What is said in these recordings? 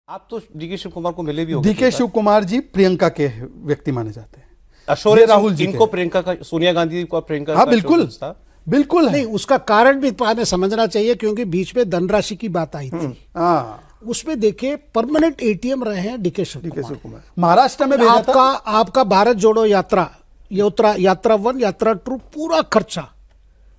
आप तो डीके शिव कुमार को मिले भी हो? डीके शिव कुमार जी प्रियंका के व्यक्ति माने जाते हैं। अशोक राहुल जी इनको प्रियंका का, सोनिया गांधी को प्रियंका, हाँ बिल्कुल बिल्कुल नहीं, उसका कारण भी हमें समझना चाहिए, क्योंकि बीच में धनराशि की बात आई थी। उसमें देखिए परमानेंट एटीएम रहे हैं डीके शिव कुमार। महाराष्ट्र में भेजा था। आपका भारत जोड़ो यात्रा, यात्रा 1 यात्रा 2 पूरा खर्चा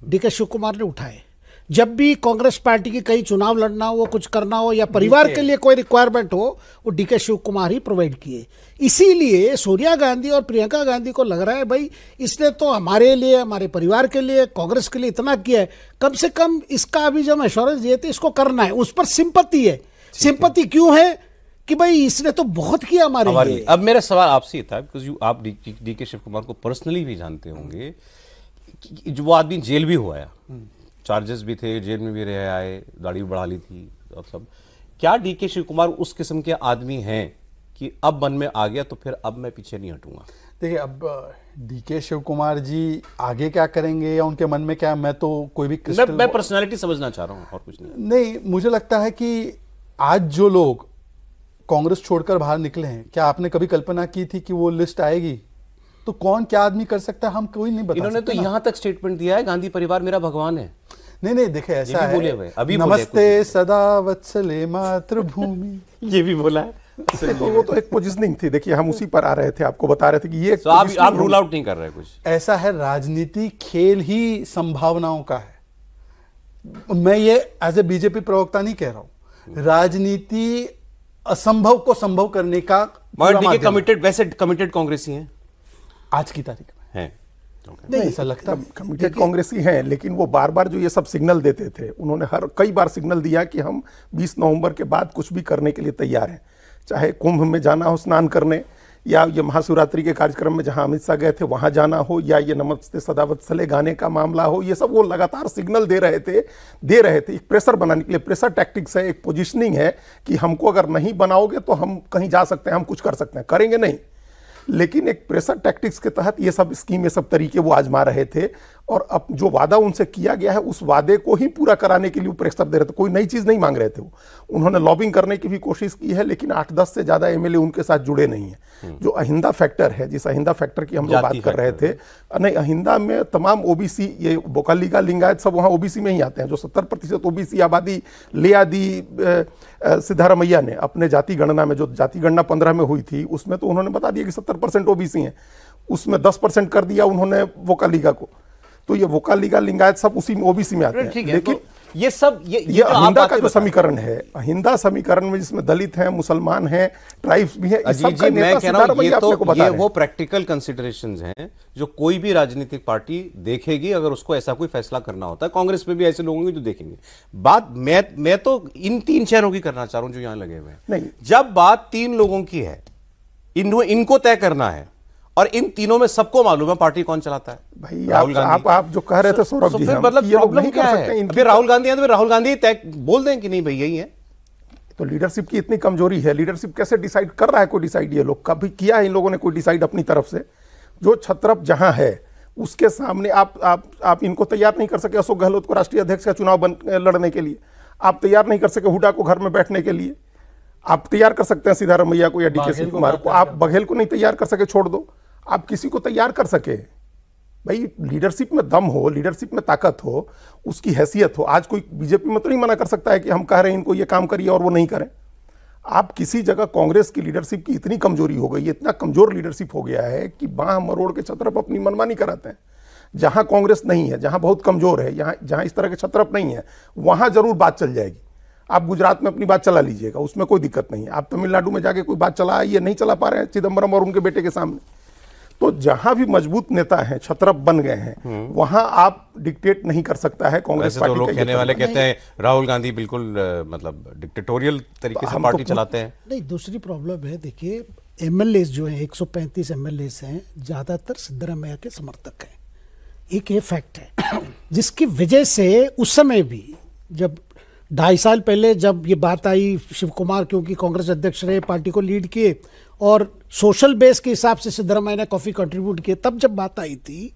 डीके शिव कुमार ने उठाए। जब भी कांग्रेस पार्टी की कहीं चुनाव लड़ना हो, कुछ करना हो, या परिवार के लिए कोई रिक्वायरमेंट हो, वो डीके शिव कुमार ही प्रोवाइड किए। इसीलिए सोनिया गांधी और प्रियंका गांधी को लग रहा है भाई इसने तो हमारे लिए, हमारे परिवार के लिए, कांग्रेस के लिए इतना किया है, कम से कम इसका अभी जब एश्योरेंस दिए थे इसको करना है। उस पर सिंपत्ति है। सिंपत्ति क्यों है कि भाई इसने तो बहुत किया हमारे लिए। अब मेरा सवाल आपसे ये था, बिकॉज आप डीके शिव कुमार को पर्सनली भी जानते होंगे, जो वो आदमी जेल भी हुआ है, चार्जेस भी थे, जेल में भी रहे आए, दाढ़ी बढ़ा ली थी और सब। क्या डीके शिव कुमार उस किस्म के आदमी हैं कि अब मन में आ गया तो फिर अब मैं पीछे नहीं हटूंगा? देखिए, अब डीके शिव कुमार जी आगे क्या करेंगे या उनके मन में क्या, मैं तो कोई भी मैं पर्सनालिटी समझना चाह रहा हूं और कुछ नहीं। मुझे लगता है कि आज जो लोग कांग्रेस छोड़कर बाहर निकले हैं, क्या आपने कभी कल्पना की थी कि वो लिस्ट आएगी? तो कौन क्या आदमी कर सकता है, हम कोई नहीं बता। इन्होंने तो यहां तक स्टेटमेंट दिया है, गांधी परिवार मेरा भगवान है। नहीं, देखिए ऐसा है, अभी नमस्ते सदा वत्सले मातृभूमि, ये भी बोला है। तो वो तो एक पोजीशनिंग थी। देखिए, हम उसी पर आ रहे थे, आपको बता रहे थे कि ये तो आप रूल आउट नहीं कर रहे कुछ। ऐसा है, राजनीति खेल ही संभावनाओं का है। मैं ये एज ए बीजेपी प्रवक्ता नहीं कह रहा हूं। राजनीति असंभव को संभव करने का कमिटेड, वैसे कमिटेड कांग्रेसी हैं आज की तारीख में है। नहीं, ऐसा लगता है कमिटेड कांग्रेसी हैं, लेकिन वो बार बार जो ये सब सिग्नल देते थे, उन्होंने कई बार सिग्नल दिया कि हम 20 नवंबर के बाद कुछ भी करने के लिए तैयार हैं। चाहे कुंभ में जाना हो स्नान करने, या ये महाशिवरात्रि के कार्यक्रम में जहां अमित शाह गए थे वहां जाना हो, या ये नमस्ते सदा वत्सले गाने का मामला हो, ये सब वो लगातार सिग्नल दे रहे थे। एक प्रेशर बनाने के लिए, प्रेशर टैक्टिक्स है, एक पोजीशनिंग है कि हमको अगर नहीं बनाओगे तो हम कहीं जा सकते हैं, हम कुछ कर सकते हैं। करेंगे नहीं, लेकिन एक प्रेशर टैक्टिक्स के तहत ये सब स्कीम, ये सब तरीके वो आजमा रहे थे। और अब जो वादा उनसे किया गया है, उस वादे को ही पूरा कराने के लिए वो प्रेशर दे रहे थे। कोई नई चीज नहीं मांग रहे थे। उन्होंने लॉबिंग करने की भी कोशिश की है, लेकिन 8-10 से ज्यादा एमएलए उनके साथ जुड़े नहीं है। जो अहिंदा फैक्टर है, जिस अहिंदा फैक्टर की हम लोग बात कर रहे थे, नहीं, अहिंदा में तमाम ओबीसी, ये बोकालीगा, लिंगायत सब वहाँ ओबीसी में ही आते हैं। जो 70% ओबीसी आबादी ले आदि सिद्धारमैया ने अपने जाति गणना में, जो जाति गणना 15 में हुई थी, उसमें तो उन्होंने बता दिया कि 70% ओबीसी हैं। उसमें 10% कर दिया उन्होंने वोकालीगा को। तो ये वोकालीगा, लिंगायत सब उसी में ओबीसी में आते हैं। लेकिन तो ये सब ये अहिंदा का जो समीकरण है, अहिंदा समीकरण में जिसमें दलित हैं, मुसलमान हैं, ट्राइब्स भी हैं, मैं कह रहा हूं ये वो प्रैक्टिकल कंसिडरेशंस हैं जो कोई भी राजनीतिक पार्टी देखेगी अगर उसको ऐसा कोई फैसला करना होता है। कांग्रेस में भी ऐसे लोग होंगे जो देखेंगे। बात मैं तो इन 3 शहरों की करना चाह रहा हूं जो यहां लगे हुए हैं। नहीं, जब बात 3 लोगों की है, इनको तय करना है, और इन तीनों में सबको मालूम है पार्टी कौन चलाता है। भाई आप जो कह रहे थे सौरभ जी, फिर मतलब प्रॉब्लम क्या है? फिर राहुल गांधी है तो राहुल गांधी तय बोल दें कि नहीं भाई यही है। तो लीडरशिप की इतनी कमजोरी है। लीडरशिप कैसे डिसाइड कर रहा है? कोई डिसाइड ये लोग कभी किया है इन लोगों ने कोई डिसाइड अपनी तरफ से? जो छत्रप जहां है उसके सामने आप इनको तैयार नहीं कर सके। अशोक गहलोत को राष्ट्रीय अध्यक्ष का चुनाव लड़ने के लिए आप तैयार नहीं कर सके। हुड्डा को घर में बैठने के लिए आप तैयार कर सकते हैं सिद्धारमैया को या डीके शिव कुमार को। आप बघेल को नहीं तैयार कर सके, छोड़ दो। आप किसी को तैयार कर सके। भाई लीडरशिप में दम हो, लीडरशिप में ताकत हो, उसकी हैसियत हो। आज कोई बीजेपी में तो नहीं मना कर सकता है कि हम कह रहे हैं इनको ये काम करिए और वो नहीं करें। आप किसी जगह कांग्रेस की लीडरशिप की इतनी कमजोरी हो गई, इतना कमजोर लीडरशिप हो गया है कि बाह मरोड़ के छत्रप अपनी मनमानी कराते हैं। जहां कांग्रेस नहीं है, जहां बहुत कमजोर है, जहां इस तरह के छत्रप नहीं है, वहां जरूर बात चल जाएगी। आप गुजरात में अपनी बात चला लीजिएगा, उसमें कोई दिक्कत नहीं है। आप तमिलनाडु में जाके कोई बात चला, ये नहीं चला पा रहे हैं चिदम्बरम और उनके बेटे के सामने। तो जहां भी मजबूत नेता हैं, छत्रप बन गए हैं, वहां आप डिक्टेट नहीं कर सकता है कांग्रेस पार्टी। तो लोग कहने वाले कहते हैं राहुल गांधी बिल्कुल मतलब डिक्टेटोरियल तरीके से पार्टी चलाते हैं। नहीं, दूसरी प्रॉब्लम है, देखिए एमएलए जो हैं 135 एमएलए हैं, ज्यादातर सिद्धरामैया के समर्थक हैं। एक ये फैक्ट है जिसकी वजह से उस समय भी जब 2.5 साल पहले जब ये बात आई, शिव कुमार क्योंकि कांग्रेस अध्यक्ष रहे, पार्टी को लीड किए और सोशल बेस के हिसाब से सिद्धरामैया ने काफी कंट्रीब्यूट किए, तब जब बात आई थी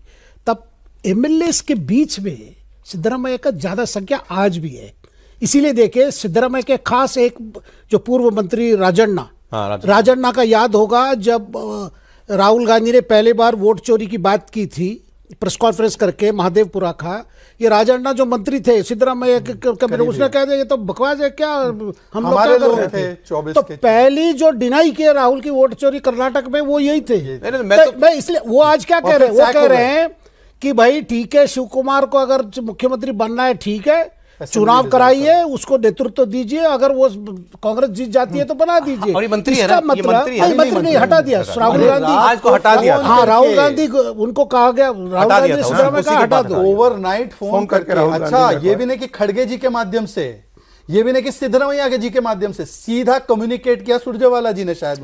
तब एमएलए के बीच में सिद्धरामैया का ज्यादा संख्या आज भी है। इसीलिए देखिए सिद्धरामैया के खास एक जो पूर्व मंत्री राजन्ना, हाँ, राजन्ना का याद होगा जब राहुल गांधी ने पहले बार वोट चोरी की बात की थी प्रेस कॉन्फ्रेंस करके महादेवपुरा का, ये राजन्ना जो मंत्री थे सिद्धरामैया के उसने कह दिया ये तो बकवास है, क्या हम लोग क्या कर रहे थे 24 तो पहली जो डिनाई किया राहुल की वोट चोरी कर्नाटक में वो यही थे। मैं इसलिए वो आज क्या कह रहे हैं, वो कह रहे हैं कि भाई ठीक है शिव कुमार को अगर मुख्यमंत्री बनना है ठीक है, चुनाव कराइए, उसको नेतृत्व दीजिए, अगर वो कांग्रेस जीत जाती है तो बना दीजिए। और ये मंत्री है ना, इसका मतलब मंत्री नहीं हटा दिया राहुल गांधी, आज को हटा दिया। हाँ राहुल गांधी उनको कहा गया, राहुल गांधी ने सिद्धरामैया का हटा दो, ओवरनाइट फोन करके। अच्छा ये भी नहीं कि खड़गे जी के माध्यम से, ये भी नहीं कि सिद्धरामैया जी के माध्यम से, सीधा कम्युनिकेट किया सुरजेवाला जी ने शायद।